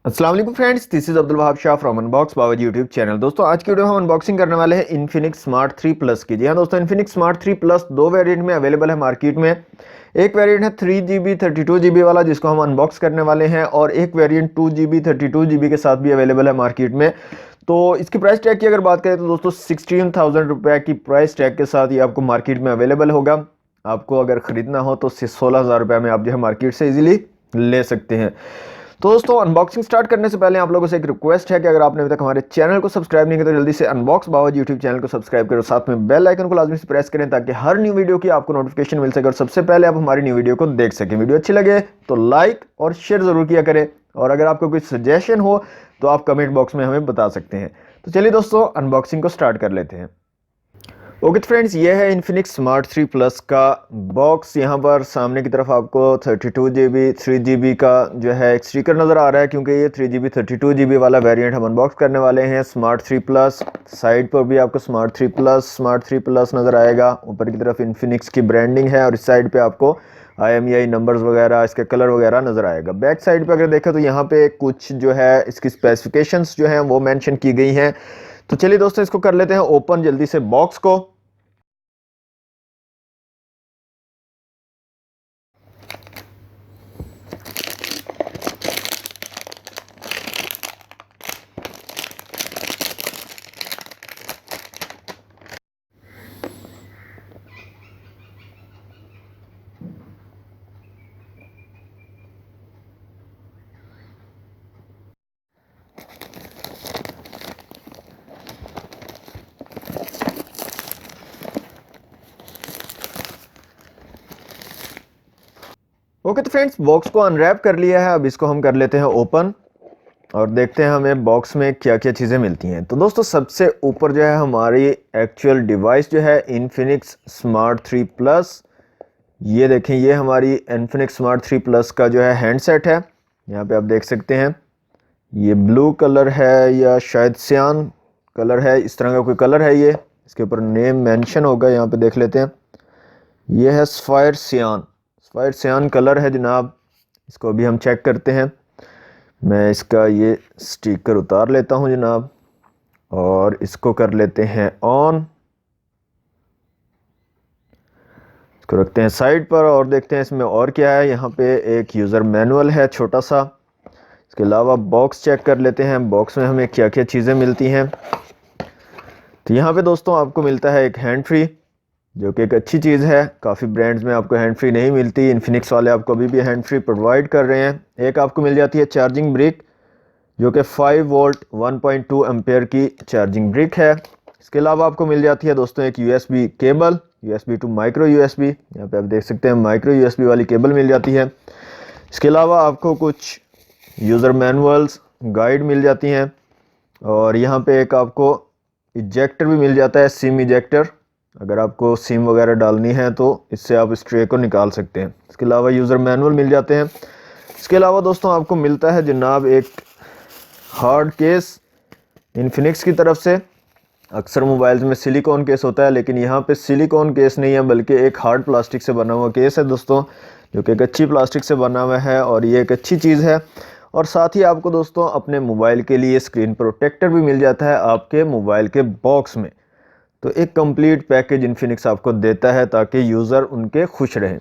अस्सलाम वालेकुम friends, this is Abdul Wahab Shah from unbox Baba YouTube channel. दोस्तों आज की वीडियो में हम अनबॉक्सिंग करने वाले हैं इन्फिनिक्स स्मार्ट 3 प्लस की। जी हाँ दोस्तों, इन्फिनिक्स स्मार्ट 3 प्लस दो वेरिएंट में अवेलेबल है मार्केट में। एक वेरिएंट है 3GB 32GB वाला जिसको हम अनबॉक्स करने वाले हैं, और एक वेरिएंट 2GB 32GB के साथ भी अवेलेबल है मार्केट में। तो इसकी प्राइस टैग की अगर बात करें तो दोस्तों 16,000 रुपये की प्राइस टैग के साथ ये आपको मार्केट में अवेलेबल होगा। आपको अगर ख़रीदना हो तो 16,000 रुपये में आप जो है मार्केट से इजीली ले सकते हैं। तो दोस्तों अनबॉक्सिंग स्टार्ट करने से पहले आप लोगों से एक रिक्वेस्ट है कि अगर आपने अभी तक हमारे चैनल को सब्सक्राइब नहीं किया तो जल्दी से अनबॉक्स बाबा यूट्यूब चैनल को सब्सक्राइब करो, साथ में बेल आइकन को लाजमी से प्रेस करें ताकि हर न्यू वीडियो की आपको नोटिफिकेशन मिल सके और सबसे पहले आप हमारी न्यू वीडियो को देख सकें। वीडियो अच्छी लगे तो लाइक और शेयर जरूर किया करें, और अगर आपको कोई सजेशन हो तो आप कमेंट बॉक्स में हमें बता सकते हैं। तो चलिए दोस्तों अनबॉक्सिंग को स्टार्ट कर लेते हैं। ओके फ्रेंड्स, ये है इन्फिनिक्स स्मार्ट 3 प्लस का बॉक्स। यहाँ पर सामने की तरफ आपको 32GB 3GB का जो है एक स्टिकर नज़र आ रहा है, क्योंकि ये 3GB 32GB वाला वेरिएंट हम अनबॉक्स करने वाले हैं स्मार्ट 3 प्लस। साइड पर भी आपको स्मार्ट 3 प्लस नज़र आएगा। ऊपर की तरफ इन्फिनिक्स की ब्रांडिंग है और इस साइड पर आपको IMEI नंबर्स वगैरह, इसके कलर वगैरह नज़र आएगा। बैक साइड पर अगर देखें तो यहाँ पे कुछ जो है इसकी स्पेसिफिकेशंस जो हैं वो मेंशन की गई हैं। तो चलिए दोस्तों इसको कर लेते हैं ओपन जल्दी से बॉक्स को। ओके तो फ्रेंड्स बॉक्स को अनरैप कर लिया है, अब इसको हम कर लेते हैं ओपन और देखते हैं हमें बॉक्स में क्या क्या चीज़ें मिलती हैं। तो दोस्तों सबसे ऊपर जो है हमारी एक्चुअल डिवाइस जो है इन्फिनिक्स स्मार्ट 3 प्लस। ये देखें, ये हमारी इन्फिनिक्स स्मार्ट 3 प्लस का जो है हैंडसेट है। यहाँ पे आप देख सकते हैं ये ब्लू कलर है या शायद सियान कलर है, इस तरह का कोई कलर है। ये इसके ऊपर नेम मेंशन होगा, यहाँ पे देख लेते हैं। ये है सफायर सियान कलर है जनाब। इसको अभी हम चेक करते हैं। मैं इसका ये स्टिकर उतार लेता हूं जनाब और इसको कर लेते हैं ऑन। इसको रखते हैं साइड पर और देखते हैं इसमें और क्या है। यहाँ पे एक यूज़र मैनुअल है छोटा सा। इसके अलावा बॉक्स चेक कर लेते हैं, बॉक्स में हमें क्या क्या चीज़ें मिलती हैं। तो यहाँ पे दोस्तों आपको मिलता है एक हैंड फ्री, जो कि एक अच्छी चीज़ है। काफ़ी ब्रांड्स में आपको हैंड फ्री नहीं मिलती, इन्फिनिक्स वाले आपको अभी भी हैंड फ्री प्रोवाइड कर रहे हैं। एक आपको मिल जाती है चार्जिंग ब्रिक, जो कि 5 वोल्ट 1.2 एम्पेयर की चार्जिंग ब्रिक है। इसके अलावा आपको मिल जाती है दोस्तों एक USB cable, USB to micro USB। यहाँ पे आप देख सकते हैं माइक्रो USB वाली केबल मिल जाती है। इसके अलावा आपको कुछ यूज़र मैनुअल्स गाइड मिल जाती हैं, और यहाँ पे एक आपको इजेक्टर भी मिल जाता है, सिम इजेक्टर। अगर आपको सिम वगैरह डालनी है तो इससे आप इस ट्रे को निकाल सकते हैं। इसके अलावा यूज़र मैनुअल मिल जाते हैं। इसके अलावा दोस्तों आपको मिलता है जनाब एक हार्ड केस इन्फिनिक्स की तरफ से। अक्सर मोबाइल्स में सिलिकॉन केस होता है, लेकिन यहाँ पे सिलिकॉन केस नहीं है बल्कि एक हार्ड प्लास्टिक से बना हुआ केस है दोस्तों, जो कि एक अच्छी प्लास्टिक से बना हुआ है और ये एक अच्छी चीज़ है। और साथ ही आपको दोस्तों अपने मोबाइल के लिए स्क्रीन प्रोटेक्टर भी मिल जाता है आपके मोबाइल के बॉक्स में। तो एक कंप्लीट पैकेज इन्फिनिक्स आपको देता है ताकि यूज़र उनके खुश रहें।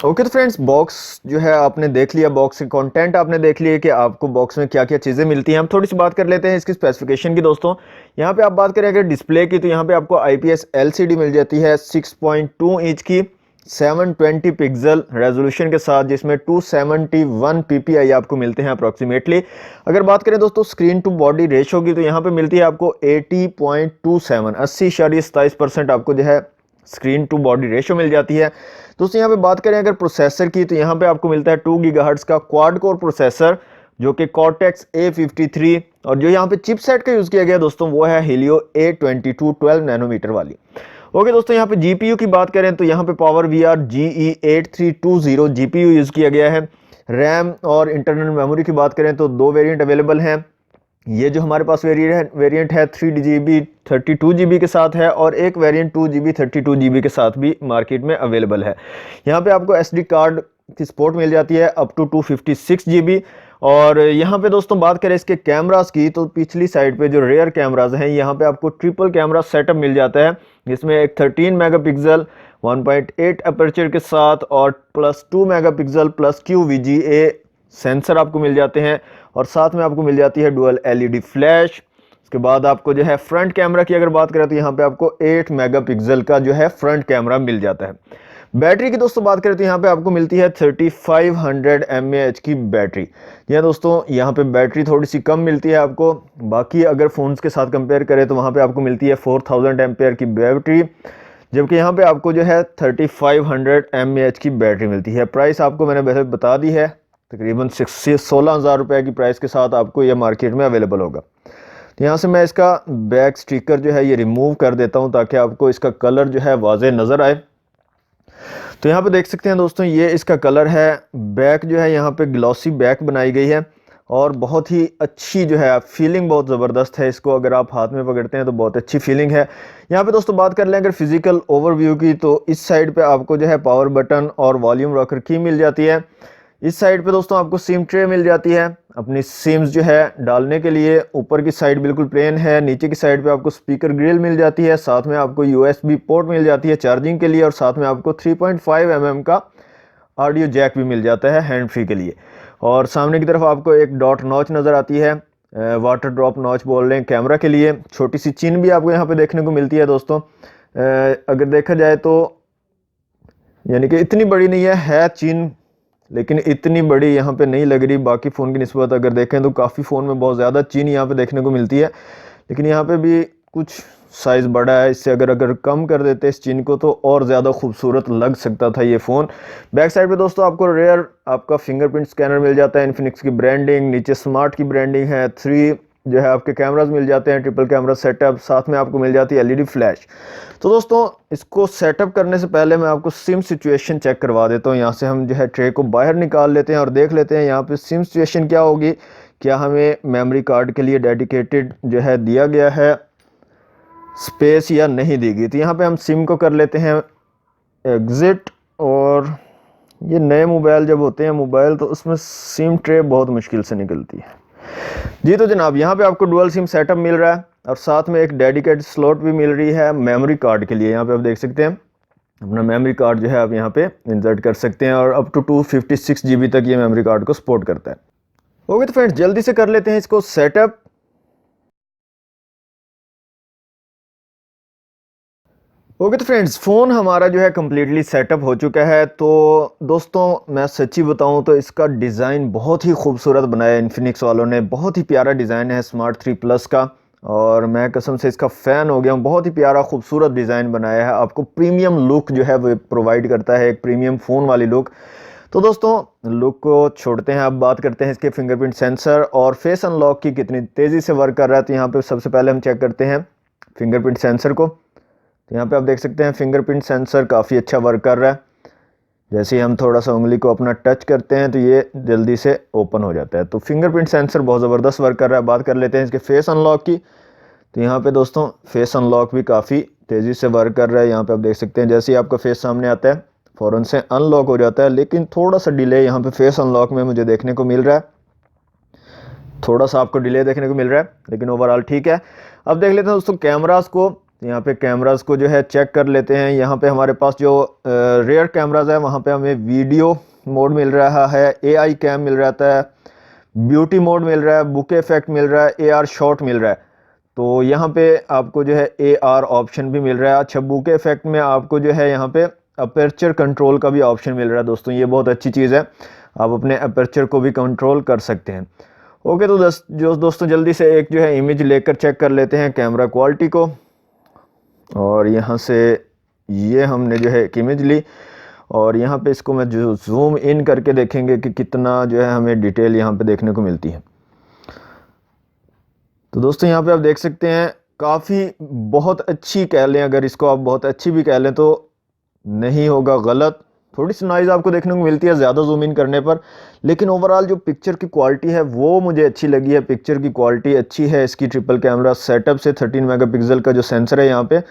ओके तो फ्रेंड्स बॉक्स जो है आपने देख लिया, बॉक्स के कंटेंट आपने देख लिया कि आपको बॉक्स में क्या क्या चीज़ें मिलती हैं। हम थोड़ी सी बात कर लेते हैं इसकी स्पेसिफिकेशन की दोस्तों। यहाँ पे आप बात करें अगर डिस्प्ले की, तो यहाँ पे आपको IPS LCD मिल जाती है 6.2 इंच की 720 पिक्सल रेजोल्यूशन के साथ, जिसमें 271 PPI आपको मिलते हैं अप्रॉक्सीमेटली। अगर बात करें दोस्तों स्क्रीन टू बॉडी रेशो की, तो यहाँ पे मिलती है आपको 80.27 80.27% आपको जो है स्क्रीन टू बॉडी रेशो मिल जाती है। दोस्तों यहाँ पे बात करें अगर प्रोसेसर की, तो यहाँ पे आपको मिलता है 2 GHz का क्वाड कोर प्रोसेसर, जो कि Cortex A53, और जो यहाँ पे चिपसेट का यूज़ किया गया दोस्तों वो है Helio A22 12 नैनोमीटर वाली। ओके दोस्तों यहाँ पे GPU की बात करें तो यहाँ पे PowerVR GE8320 GPU यूज़ किया गया है। रैम और इंटरनल मेमोरी की बात करें तो दो वेरिएंट अवेलेबल हैं। ये जो हमारे पास वेरिएंट है 3GB 32GB के साथ है, और एक वेरिएंट 2GB 32GB के साथ भी मार्केट में अवेलेबल है। यहाँ पे आपको SD कार्ड की सपोर्ट मिल जाती है अप टू 256GB, और यहाँ पे दोस्तों बात करें इसके कैमरास की, तो पिछली साइड पे जो रेयर कैमराज हैं यहाँ पे आपको ट्रिपल कैमरा सेटअप मिल जाता है, जिसमें एक 13 मेगापिक्सल 1.8 अपर्चर के साथ और plus 2 megapixel plus QVGA sensor आपको मिल जाते हैं, और साथ में आपको मिल जाती है डुअल LED फ्लैश। उसके बाद आपको जो है फ्रंट कैमरा की अगर बात करें तो यहाँ पे आपको 8 मेगापिक्सल का जो है फ्रंट कैमरा मिल जाता है। बैटरी की दोस्तों बात करें तो यहाँ पे आपको मिलती है 3500 mAh की बैटरी। जी हाँ दोस्तों, यहाँ पे बैटरी थोड़ी सी कम मिलती है आपको, बाकी अगर फ़ोन्स के साथ कंपेयर करें तो वहाँ पे आपको मिलती है 4000 एम्पेयर की बैटरी, जबकि यहाँ पे आपको जो है 3500 mAh की बैटरी मिलती है। प्राइस आपको मैंने वैसे बता दी है, तकरीबन 16,000 रुपये की प्राइस के साथ आपको ये मार्केट में अवेलेबल होगा। तो यहाँ से मैं इसका बैक स्टिकर जो है ये रिमूव कर देता हूँ ताकि आपको इसका कलर जो है वाज़ेह नज़र आए। तो यहाँ पे देख सकते हैं दोस्तों, ये इसका कलर है। बैक जो है यहाँ पे ग्लॉसी बैक बनाई गई है और बहुत ही अच्छी जो है फीलिंग बहुत ज़बरदस्त है। इसको अगर आप हाथ में पकड़ते हैं तो बहुत अच्छी फीलिंग है। यहाँ पे दोस्तों बात कर लें अगर फिजिकल ओवरव्यू की, तो इस साइड पे आपको जो है पावर बटन और वॉल्यूम रॉकर की मिल जाती है। इस साइड पे दोस्तों आपको सिम ट्रे मिल जाती है अपनी सिम्स जो है डालने के लिए। ऊपर की साइड बिल्कुल प्लेन है, नीचे की साइड पे आपको स्पीकर ग्रिल मिल जाती है, साथ में आपको USB पोर्ट मिल जाती है चार्जिंग के लिए, और साथ में आपको 3.5 mm का ऑडियो जैक भी मिल जाता है हैंड फ्री के लिए। और सामने की तरफ आपको एक डॉट नॉच नज़र आती है, वाटर ड्रॉप नॉच बोल रहे हैं कैमरा के लिए। छोटी सी चिन भी आपको यहाँ पे देखने को मिलती है दोस्तों। अगर देखा जाए तो यानी कि इतनी बड़ी नहीं है चिन, लेकिन इतनी बड़ी यहाँ पे नहीं लग रही। बाकी फ़ोन की निस्बत अगर देखें तो काफ़ी फ़ोन में बहुत ज़्यादा चीन यहाँ पे देखने को मिलती है, लेकिन यहाँ पे भी कुछ साइज़ बड़ा है। इससे अगर कम कर देते इस चीन को तो और ज़्यादा खूबसूरत लग सकता था ये फ़ोन। बैक साइड पे दोस्तों आपको रेयर आपका फिंगरप्रिंट स्कैनर मिल जाता है, इन्फिनिक्स की ब्रांडिंग, नीचे स्मार्ट की ब्रांडिंग है। 3 जो है आपके कैमराज मिल जाते हैं, ट्रिपल कैमरा सेटअप, साथ में आपको मिल जाती है LED फ्लैश। तो दोस्तों इसको सेटअप करने से पहले मैं आपको सिम सिचुएशन चेक करवा देता हूँ। यहाँ से हम जो है ट्रे को बाहर निकाल लेते हैं और देख लेते हैं यहाँ पे सिम सिचुएशन क्या होगी, क्या हमें मेमोरी कार्ड के लिए डेडिकेटेड जो है दिया गया है स्पेस या नहीं दी गई। तो यहाँ पे हम सिम को कर लेते हैं एग्जिट, और ये नए मोबाइल जब होते हैं मोबाइल तो उसमें सिम ट्रे बहुत मुश्किल से निकलती है। जी तो जनाब यहाँ पे आपको डुअल सिम सेटअप मिल रहा है और साथ में एक डेडिकेटेड स्लॉट भी मिल रही है मेमोरी कार्ड के लिए। यहाँ पे आप देख सकते हैं अपना मेमोरी कार्ड जो है आप यहाँ पे इंसर्ट कर सकते हैं, और अप टू 256 GB तक ये मेमोरी कार्ड को सपोर्ट करता है। ओके तो फ्रेंड्स जल्दी से कर लेते हैं इसको सेटअप। ओके तो फ्रेंड्स फ़ोन हमारा जो है कम्प्लीटली सेटअप हो चुका है। तो दोस्तों मैं सच्ची बताऊं तो इसका डिज़ाइन बहुत ही खूबसूरत बनाया है इन्फिनिक्स वालों ने। बहुत ही प्यारा डिज़ाइन है स्मार्ट 3 प्लस का, और मैं कसम से इसका फ़ैन हो गया हूँ। बहुत ही प्यारा खूबसूरत डिज़ाइन बनाया है, आपको प्रीमियम लुक जो है वो प्रोवाइड करता है, एक प्रीमियम फ़ोन वाली लुक। तो दोस्तों लुक को छोड़ते हैं, अब बात करते हैं इसके फिंगरप्रिंट सेंसर और फेस अनलॉक की कितनी तेज़ी से वर्क कर रहा है। तो यहाँ पर सबसे पहले हम चेक करते हैं फिंगरप्रिंट सेंसर को। तो यहाँ पे आप देख सकते हैं फिंगरप्रिंट सेंसर काफ़ी अच्छा वर्क कर रहा है। जैसे ही हम थोड़ा सा उंगली को अपना टच करते हैं तो ये जल्दी से ओपन हो जाता है। तो फिंगरप्रिंट सेंसर बहुत ज़बरदस्त वर्क कर रहा है। बात कर लेते हैं इसके फेस अनलॉक की। तो यहाँ पे दोस्तों फेस अनलॉक भी काफ़ी तेज़ी से वर्क कर रहा है। यहाँ पे आप देख सकते हैं जैसे ही आपका फेस सामने आता है फ़ौरन से अनलॉक हो जाता है, लेकिन थोड़ा सा डिले यहाँ पे फेस अनलॉक में मुझे देखने को मिल रहा है। थोड़ा सा आपको डिले देखने को मिल रहा है, लेकिन ओवरऑल ठीक है। अब देख लेते हैं दोस्तों कैमरास को। यहाँ पे कैमरास को जो है चेक कर लेते हैं। यहाँ पे हमारे पास जो रेयर कैमराज है वहाँ पे हमें वीडियो मोड मिल रहा है, AI कैम मिल रहता है, ब्यूटी मोड मिल रहा है, बुके इफेक्ट मिल रहा है, AR शॉट मिल रहा है। तो यहाँ पे आपको जो है AR ऑप्शन भी मिल रहा है। अच्छा बुके इफेक्ट में आपको जो है यहाँ पे अपर्चर कंट्रोल का भी ऑप्शन मिल रहा है दोस्तों, ये बहुत अच्छी चीज़ है। आप अपने अपर्चर को भी कंट्रोल कर सकते हैं। ओके तो दोस्तों जल्दी से एक जो है इमेज लेकर चेक कर लेते हैं कैमरा क्वालिटी को। और यहाँ से ये हमने जो है एक इमेज ली, और यहाँ पे इसको मैं जो जूम इन करके देखेंगे कि कितना जो है हमें डिटेल यहाँ पे देखने को मिलती है। तो दोस्तों यहाँ पे आप देख सकते हैं काफ़ी बहुत अच्छी कह लें, अगर इसको आप बहुत अच्छी भी कह लें तो नहीं होगा गलत। थोड़ी सी नॉइज़ आपको देखने को मिलती है ज़्यादा जूम इन करने पर, लेकिन ओवरऑल जो पिक्चर की क्वालिटी है वो मुझे अच्छी लगी है। पिक्चर की क्वालिटी अच्छी है इसकी ट्रिपल कैमरा सेटअप से। 13 मेगापिक्सल का जो सेंसर है यहाँ पे,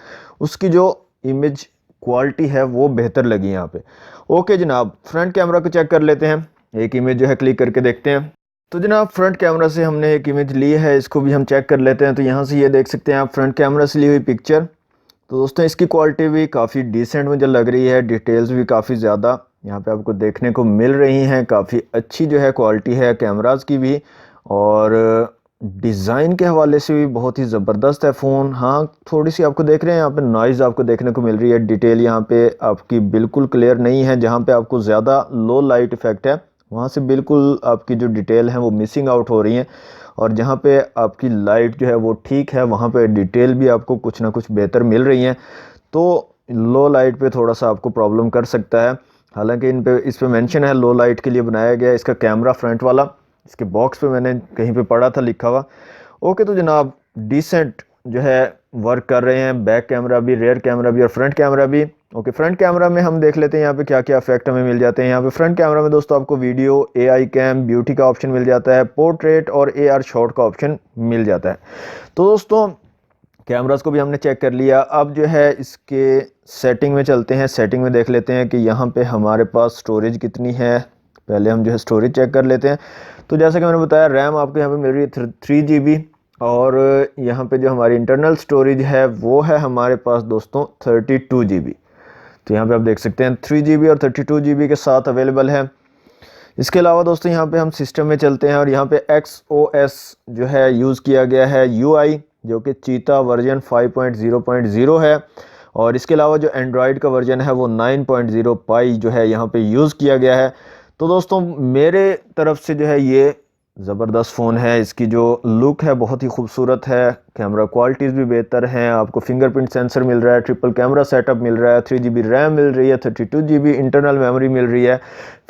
उसकी जो इमेज क्वालिटी है वो बेहतर लगी यहाँ पे। ओके जनाब फ्रंट कैमरा को चेक कर लेते हैं, एक इमेज जो है क्लिक करके देखते हैं। तो जनाब फ्रंट कैमरा से हमने एक इमेज ली है, इसको भी हम चेक कर लेते हैं। तो यहाँ से ये देख सकते हैं आप फ्रंट कैमरा से ली हुई पिक्चर। तो दोस्तों इसकी क्वालिटी भी काफ़ी डिसेंट मुझे लग रही है, डिटेल्स भी काफ़ी ज़्यादा यहाँ पे आपको देखने को मिल रही हैं। काफ़ी अच्छी जो है क्वालिटी है कैमरास की भी, और डिज़ाइन के हवाले से भी बहुत ही ज़बरदस्त है फ़ोन। हाँ, थोड़ी सी आपको देख रहे हैं यहाँ पे नॉइज़ आपको देखने को मिल रही है, डिटेल यहाँ पे आपकी बिल्कुल क्लियर नहीं है। जहाँ पे आपको ज़्यादा लो लाइट इफ़ेक्ट है वहाँ से बिल्कुल आपकी जो डिटेल है वो मिसिंग आउट हो रही हैं, और जहाँ पे आपकी लाइट जो है वो ठीक है वहाँ पे डिटेल भी आपको कुछ ना कुछ बेहतर मिल रही हैं। तो लो लाइट पे थोड़ा सा आपको प्रॉब्लम कर सकता है। हालांकि इस पे मेंशन है लो लाइट के लिए बनाया गया है इसका कैमरा फ्रंट वाला, इसके बॉक्स पे मैंने कहीं पे पढ़ा था लिखा हुआ। ओके, तो जनाब डिसेंट जो है वर्क कर रहे हैं, बैक कैमरा भी, रेयर कैमरा भी और फ्रंट कैमरा भी। ओके, फ्रंट कैमरा में हम देख लेते हैं यहाँ पे क्या क्या इफेक्ट हमें मिल जाते हैं। यहाँ पे फ्रंट कैमरा में दोस्तों आपको वीडियो, AI कैम, ब्यूटी का ऑप्शन मिल जाता है, पोर्ट्रेट और AR शॉट का ऑप्शन मिल जाता है। तो दोस्तों कैमरास को भी हमने चेक कर लिया। अब जो है इसके सेटिंग में चलते हैं, सेटिंग में देख लेते हैं कि यहाँ पे हमारे पास स्टोरेज कितनी है। पहले हम जो है स्टोरेज चेक कर लेते हैं। तो जैसा कि मैंने बताया रैम आपको यहाँ पे मिल रही है 3 GB, और यहाँ पे जो हमारी इंटरनल स्टोरेज है वो है हमारे पास दोस्तों 32 GB। तो यहाँ पे आप देख सकते हैं 3 GB और 32 GB के साथ अवेलेबल है। इसके अलावा दोस्तों यहाँ पे हम सिस्टम में चलते हैं, और यहाँ पे XOS जो है यूज़ किया गया है UI, जो कि चीता वर्जन 5.0.0 है। और इसके अलावा जो एंड्रॉयड का वर्जन है वो 9.0 पाई जो है यहाँ पे यूज़ किया गया है। तो दोस्तों मेरे तरफ से जो है ये ज़बरदस्त फ़ोन है। इसकी जो लुक है बहुत ही खूबसूरत है, कैमरा क्वालिटीज़ भी बेहतर हैं, आपको फिंगरप्रिंट सेंसर मिल रहा है, ट्रिपल कैमरा सेटअप मिल रहा है, 3 GB रैम मिल रही है, 32 GB इंटरनल मेमोरी मिल रही है,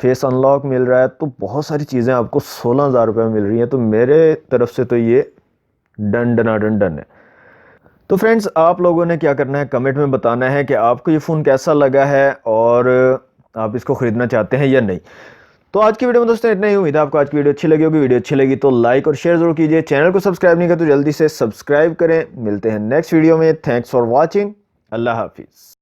फेस अनलॉक मिल रहा है। तो बहुत सारी चीज़ें आपको 16,000 रुपये में मिल रही हैं। तो मेरे तरफ से तो ये डन है। तो फ्रेंड्स आप लोगों ने क्या करना है, कमेंट में बताना है कि आपको ये फ़ोन कैसा लगा है और आप इसको ख़रीदना चाहते हैं या नहीं। तो आज की वीडियो में दोस्तों इतना ही। उम्मीद है आपको आज की वीडियो अच्छी लगी होगी। वीडियो अच्छी लगी तो लाइक और शेयर जरूर कीजिए। चैनल को सब्सक्राइब नहीं किया तो जल्दी से सब्सक्राइब करें। मिलते हैं नेक्स्ट वीडियो में। Thanks for watching. अल्लाह हाफिज़।